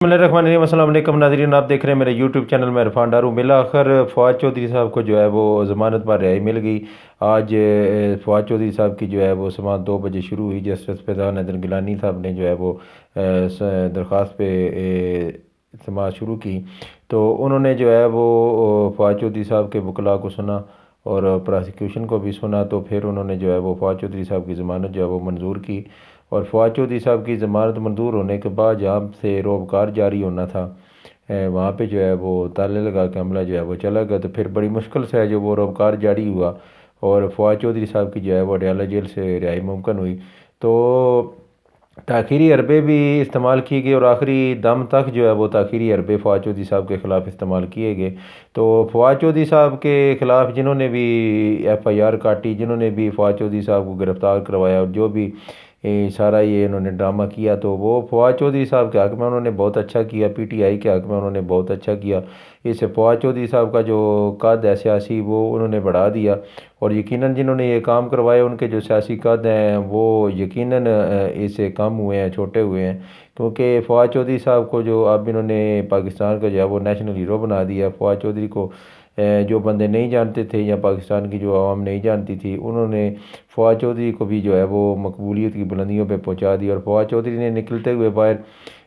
बिस्मिल्लाहिर्रहमानिर्रहीम। अस्सलाम वालेकुम नाज़रीन, आप देख रहे हैं मेरे यूट्यूब चैनल में इरफान डारू। मिला आखिर फवाद चौधरी साहब को जो है वो ज़मानत पर रिहाई मिल गई। आज फवाद चौधरी साहब की जो है वो समाअत 2 बजे शुरू हुई। जस्टिस फैज़ान हैदर गिलानी साहब ने जो है वो दरख्वास्त पे समाअत शुरू की। तो उन्होंने जो है वो फवाद चौधरी साहब के वकला को सुना और प्रोसिक्यूशन को भी सुना। तो फिर उन्होंने जो है वो फवाद चौधरी साहब की ज़मानत जो है वो मंजूर की। और फवाद चौधरी साहब की ज़मानत मंजूर होने के बाद जहाँ से रोबकार जारी होना था, वहाँ पे जो है वो ताले लगा के हमला जो है वो चला गया। तो फिर बड़ी मुश्किल से है जो वो रोबकार जारी हुआ और फवाद चौधरी साहब की जो है वो अडयाला जेल से रिहाई मुमकिन हुई। तो ताख़ीरी हरबे भी इस्तेमाल किए गए और आखिरी दम तक जो है वो ताख़ीरी हरबे फवाद चौधरी साहब के ख़िलाफ़ इस्तेमाल किए गए। तो फवाद चौधरी साहब के ख़िलाफ़ जिन्होंने भी FIR काटी, जिन्होंने भी फवाद चौधरी साहब को गिरफ़्तार करवाया और जो भी सारा ये इन्होंने ड्रामा किया, तो वो फवाद चौधरी साहब के हक़ में उन्होंने बहुत अच्छा किया। PTI के हक़ में उन्होंने बहुत अच्छा किया। इससे फवाद चौधरी साहब का जो कद है सियासी, वो उन्होंने बढ़ा दिया। और यकीनन जिन्होंने ये काम करवाए उनके जो सियासी कद हैं वो यकीनन इससे कम हुए हैं, छोटे हुए हैं। क्योंकि फवाद चौधरी साहब को जो अब इन्होंने पाकिस्तान का जो है वो नेशनल हीरो बना दिया। फवाद चौधरी को जो बंदे नहीं जानते थे या पाकिस्तान की जो आवाम नहीं जानती थी, उन्होंने फवाद चौधरी को भी जो है वो मकबूलियत की बुलंदियों पे पहुंचा दिया। और फवाद चौधरी ने निकलते हुए बाहर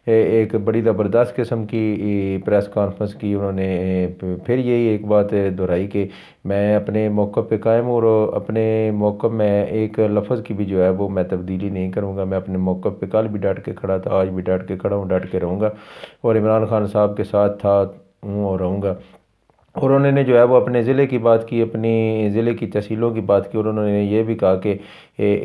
एक बड़ी ज़बरदस्त किस्म की प्रेस कॉन्फ्रेंस की। उन्होंने फिर यही एक बात दोहराई कि मैं अपने मौक़िफ़ पे कायम हूँ और अपने मौक़िफ़ में एक लफ्ज़ की भी जो है वो मैं तब्दीली नहीं करूँगा। मैं अपने मौक़िफ़ पे कल भी डट के खड़ा था, आज भी डट के खड़ा हूँ, डट के रहूँगा और इमरान खान साहब के साथ था, हूँ और रहूँगा। और उन्होंने जो है वो अपने ज़िले की बात की, अपनी ज़िले की तहसीलों की बात की और उन्होंने ये भी कहा कि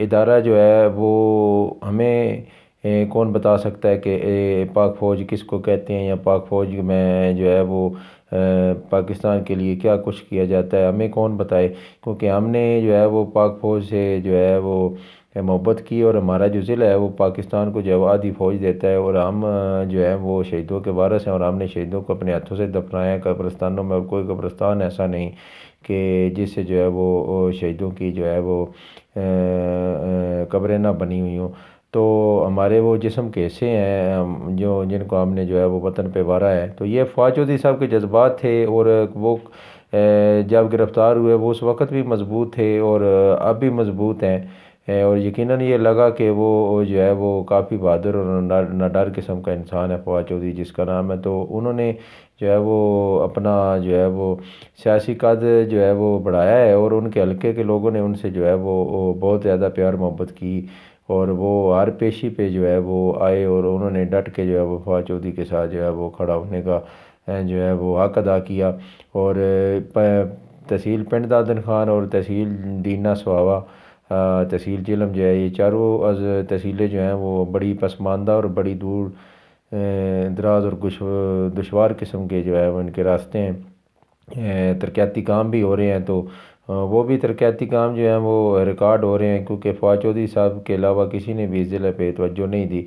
इदारा जो है वो हमें कौन बता सकता है कि पाक फ़ौज किसको कहते हैं या पाक फ़ौज में जो है वो पाकिस्तान के लिए क्या कुछ किया जाता है, हमें कौन बताए। क्योंकि हमने जो है वो पाक फ़ौज से जो है वो मोहब्बत की और हमारा जो ज़िला है वो पाकिस्तान को जो है वो आधी फ़ौज देता है और हम जो है वो शहीदों के वारिस हैं और हमने शहीदों को अपने हाथों से दफनाया है कब्रिस्तानों में। और कोई कब्रिस्तान ऐसा नहीं कि जिससे जो है वो शहीदों की जो है वो कब्रें ना बनी हुई हों। तो हमारे वो जिस्म के हिस्से हैं जो जिनको हमने जो है वो वतन पे वारा है। तो ये फवाद चौधरी साहब के जज्बात थे और वो जब गिरफ़्तार हुए वो उस वक़्त भी मज़बूत थे और अब भी मज़बूत हैं। और यकीनन ये लगा कि वो जो है वो काफ़ी बहादुर और निडर किस्म का इंसान है फवाद चौधरी जिसका नाम है। तो उन्होंने जो है वो अपना जो है वो सियासी कद जो है वो बढ़ाया है और उनके हल्के के लोगों ने उनसे जो है वो बहुत ज़्यादा प्यार मोहब्बत की और वो हर पेशी पे जो है वो आए और उन्होंने डट के जो है वो फवाद चौधरी के साथ जो है वो खड़ा होने का जो है वो हक़ अदा किया। और तहसील पिंड दादन खान और तहसील दीना स्वावा, तहसील जिलम जो है, ये चारों तहसीलें जो हैं वो बड़ी पसमानदा और बड़ी दूर दराज और दुशवार किस्म के जो है वो इनके रास्ते हैं। तरक्याती काम भी हो रहे हैं। तो वो भी तरक्याती काम जो हैं वो रिकॉर्ड हो रहे हैं क्योंकि फवाद चौधरी साहब के अलावा किसी ने भी इस ज़िले पे तवज्जो नहीं दी।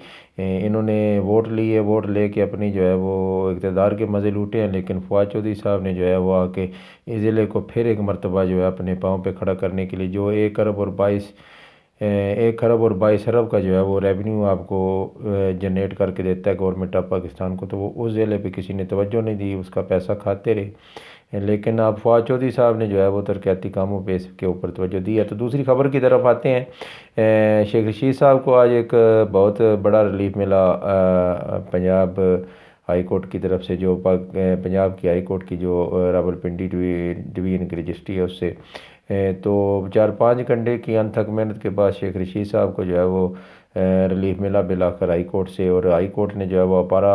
इन्होंने वोट लिए, वोट लेके अपनी जो है वो इक़्तिदार के मज़े लूटे हैं, लेकिन फवाद चौधरी साहब ने जो है वो आके इस ज़िले को फिर एक मरतबा जो है अपने पाँव पे खड़ा करने के लिए जो 1 खरब और 22 अरब का जो है वो रेवेन्यू आपको जनरेट करके देता है गवर्नमेंट ऑफ पाकिस्तान को, तो वो उस ज़िले पे किसी ने तवज्जो नहीं दी, उसका पैसा खाते रहे। लेकिन अब फवाद चौधरी साहब ने जो है वो तरक्याती कामों पे इसके ऊपर तवज्जो दी है। तो दूसरी खबर की तरफ आते हैं। शेख रशीद साहब को आज एक बहुत बड़ा रिलीफ मिला पंजाब हाई कोर्ट की तरफ से, जो पंजाब की हाई कोर्ट की जो रावलपिंडी डिवीज़न की रजिस्ट्री है उससे। तो 4-5 घंटे की अनथक मेहनत के बाद शेख रशीद साहब को जो है वो रिलीफ मिला बिलाकर हाई कोर्ट से। और हाई कोर्ट ने जो है वो अपारा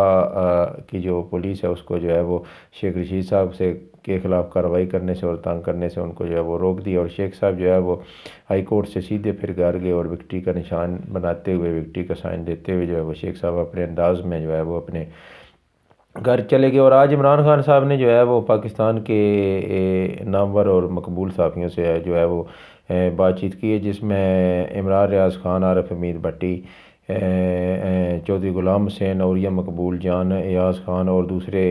की जो पुलिस है उसको जो है वो शेख रशीद साहब से के ख़िलाफ़ कार्रवाई करने से और तंग करने से उनको जो है वो रोक दिया। और शेख साहब जो है वो हाई कोर्ट से सीधे फिर घर गए और विक्ट्री का निशान बनाते हुए, विक्ट्री का साइन देते हुए जो है वो शेख साहब अपने अंदाज में जो है वो अपने घर चले गए। और आज इमरान खान साहब ने जो है वो पाकिस्तान के नामवर और मकबूल सहाफ़ियों से जो है वो बातचीत की है, जिसमें इमरान रियाज खान, आरिफ हमीद भट्टी, चौधरी गुलाम हुसैन, औरिया मकबूल जान, एयाज खान और दूसरे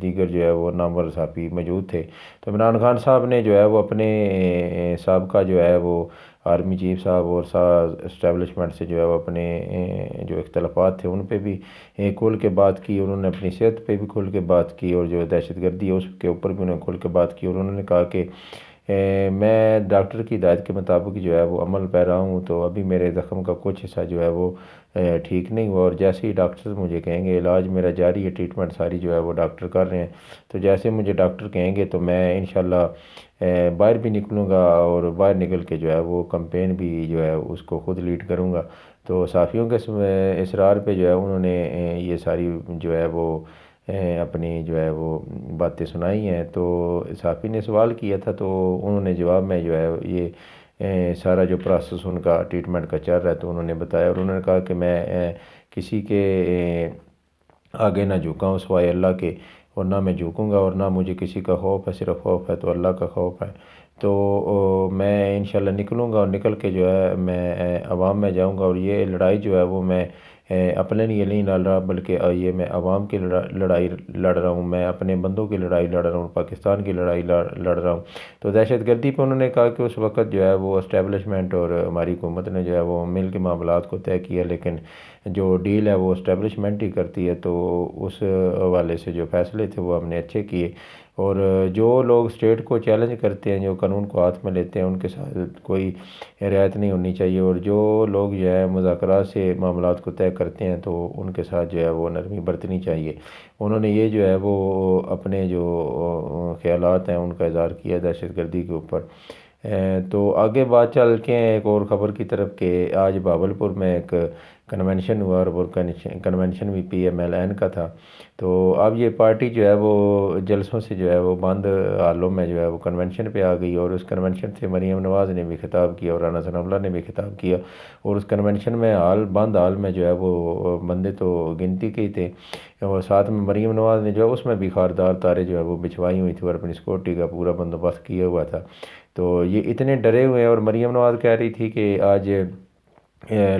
दीगर जो है वो नामवर सहाफ़ी मौजूद थे। तो इमरान खान साहब ने जो है वो अपने सबका जो है वो آرمی چیف صاحب اور اسٹیبلشمنٹ سے جو ہے وہ اپنے جو اختلافات تھے ان پہ بھی کھول کے بات کی، انہوں نے اپنی صحت پہ بھی کھول کے بات کی، اور جو دہشت گردی ہے اس کے اوپر بھی انہوں نے کھول کے بات کی، اور انہوں نے کہا کہ میں ڈاکٹر کی ہدایت کے مطابق جو ہے وہ عمل پیرا ہوں، تو ابھی میرے زخم کا کچھ حصہ جو ہے وہ ٹھیک نہیں ہوا، اور جیسے ہی ڈاکٹر مجھے کہیں گے علاج میرا جاری ہے، ٹریٹمنٹ ساری جو ہے وہ ڈاکٹر کر رہے ہیں، تو جیسے مجھے ڈاکٹر کہیں گے تو میں انشاءاللہ باہر بھی نکلوں گا، اور باہر نکل کے جو ہے وہ کمپین بھی جو ہے اس کو خود لیڈ کروں گا۔ تو صحافیوں کے اصرار پہ جو ہے انہوں نے یہ ساری جو ہے وہ اپنی جو ہے وہ باتیں سنائی ہیں۔ تو صحافی نے سوال کیا تھا، تو انہوں نے جواب میں جو ہے یہ سارا جو پروسیس ان کا ٹریٹمنٹ کا چل رہا ہے تو انہوں نے بتایا، اور انہوں نے کہا کہ میں کسی کے آگے نہ جھکا ہوں سوائے اللہ کے، اور نہ میں جھکوں گا، اور نہ مجھے کسی کا خوف ہے، صرف خوف ہے تو اللہ کا خوف ہے۔ تو میں انشاءاللہ نکلوں گا، اور نکل کے جو ہے میں عوام میں جاؤں گا، اور یہ لڑائی جو ہے وہ میں اپنے لیے نہیں لڑ رہا، بلکہ یہ میں عوام کی لڑائی لڑ رہا ہوں، میں اپنے بندوں کی لڑائی لڑ رہا ہوں، پاکستان کی لڑائی لڑ رہا ہوں۔ تو دہشت گردی پہ انہوں نے کہا کہ اس وقت جو ہے وہ اسٹیبلشمنٹ اور ہماری حکومت نے جو ہے وہ مل کے معاملات کو طے کیا، لیکن جو ڈیل ہے وہ اسٹیبلشمنٹ ہی کرتی ہے، تو اس حوالے سے جو فیصلے تھے وہ ہم نے اچھے کیے، اور جو لوگ اسٹیٹ کو چیلنج کرتے ہیں، جو قانون کو ہاتھ میں لیتے ہیں، ان کے ساتھ کوئی رعایت نہیں ہونی چاہیے، اور جو لوگ جو ہے مذاکرات سے معاملات کو طے کرتے ہیں تو ان کے ساتھ جو ہے وہ نرمی برتنی چاہیے۔ انہوں نے یہ جو ہے وہ اپنے جو خیالات ہیں ان کا اظہار کیا دہشت گردی کے اوپر۔ تو آگے بات چل کے ایک اور خبر کی طرف کہ آج بہاولپور میں ایک کنونشن ہوا، اور وہ کنونشن بھی پی ایم ایل این کا تھا۔ تو اب یہ پارٹی جو ہے وہ جلسوں سے جو ہے وہ بند حالوں میں جو ہے وہ کنونشن پہ آ گئی، اور اس کنونشن سے مریم نواز نے بھی خطاب کیا، اور رانا ثناء اللہ نے بھی خطاب کیا، اور اس کنونشن میں بند حال میں جو ہے وہ بندے تو گنتی کے ہی تھے، اور ساتھ میں مریم نواز نے جو ہے اس میں بھی خاردار تاریں جو ہے وہ بچھوائی ہوئی تھی، اور اپنی سیکورٹی کا پورا بندوبست کیا ہوا تھا۔ تو یہ اتنے ڈرے ہوئے ہیں، اور مریم نواز کہہ رہی تھی کہ آج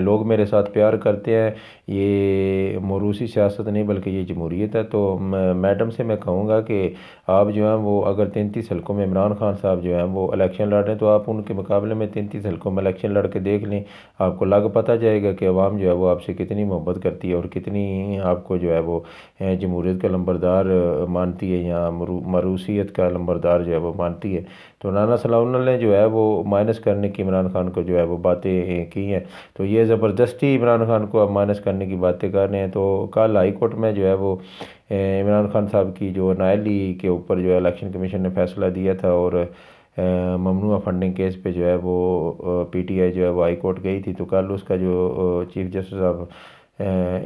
لوگ میرے ساتھ پیار کرتے ہیں، یہ موروثی سیاست نہیں بلکہ یہ جمہوریت ہے۔ تو میڈم سے میں کہوں گا کہ آپ جو ہیں وہ اگر 33 حلقوں میں عمران خان صاحب جو ہیں وہ الیکشن لڑ رہے ہیں، تو آپ ان کے مقابلے میں 33 حلقوں میں الیکشن لڑ کے دیکھ لیں، آپ کو پتہ جائے گا کہ عوام جو ہے وہ آپ سے کتنی محبت کرتی ہے، اور کتنی آپ کو جو ہے وہ جمہوریت کا لمبردار مانتی ہے، یا موروثیت کا لمبردار جو ہے وہ مانتی ہے۔ تو رانا ثناء اللہ نے جو ہے وہ مائنس کرنے کی عمران خان کو جو ہے وہ باتیں کی ہیں، تو یہ زبردستی عمران خان کو اب مائنس کرنے کی باتیں کر رہے ہیں۔ تو کل ہائی کورٹ میں جو ہے وہ عمران خان صاحب کی جو نااہلی کے اوپر جو ہے الیکشن کمیشن نے فیصلہ دیا تھا، اور ممنوعہ فنڈنگ کیس پہ جو ہے وہ پی ٹی آئی جو ہے وہ ہائی کورٹ گئی تھی، تو کل اس کا جو چیف جسٹس صاحب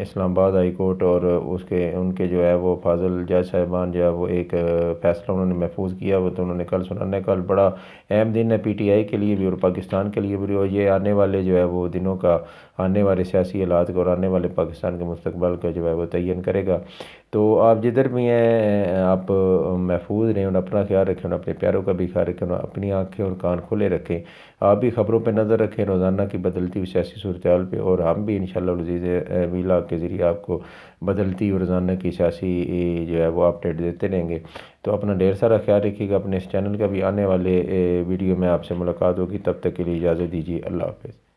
اسلام آباد ہائی کورٹ اور ان کے جو ہے وہ فاضل جج صاحبان جو ہے وہ ایک فیصلہ انہوں نے محفوظ کیا وہ، تو انہوں نے کل سنانا ہے۔ کل بڑا اہم دن ہے پی ٹی آئی کے لیے بھی اور پاکستان کے لیے بھی، اور یہ آنے والے جو ہے وہ دنوں کا، آنے والے سیاسی حالات کا اور آنے والے پاکستان کے مستقبل کا جو ہے وہ تعین کرے گا۔ تو آپ جدھر بھی ہیں آپ محفوظ رہیں، اور اپنا خیال رکھیں، اور اپنے پیاروں کا بھی خیال رکھیں، اور اپنی آنکھیں اور کان کھلے رکھیں، آپ بھی خبروں پہ نظر رکھیں روزانہ کی بدلتی ہوئی سیاسی صورتحال پہ، اور ہم بھی انشاءاللہ العزیز ویلاگ کے ذریعے آپ کو بدلتی ہوئی روزانہ کی سیاسی جو ہے وہ اپڈیٹ دیتے رہیں گے۔ تو اپنا ڈھیر سارا خیال رکھیے گا، اپنے اس چینل کا بھی آنے والے ویڈیو میں آپ سے ملاقات ہوگی، تب تک کے لیے اجازت دیجیے، اللہ حافظ۔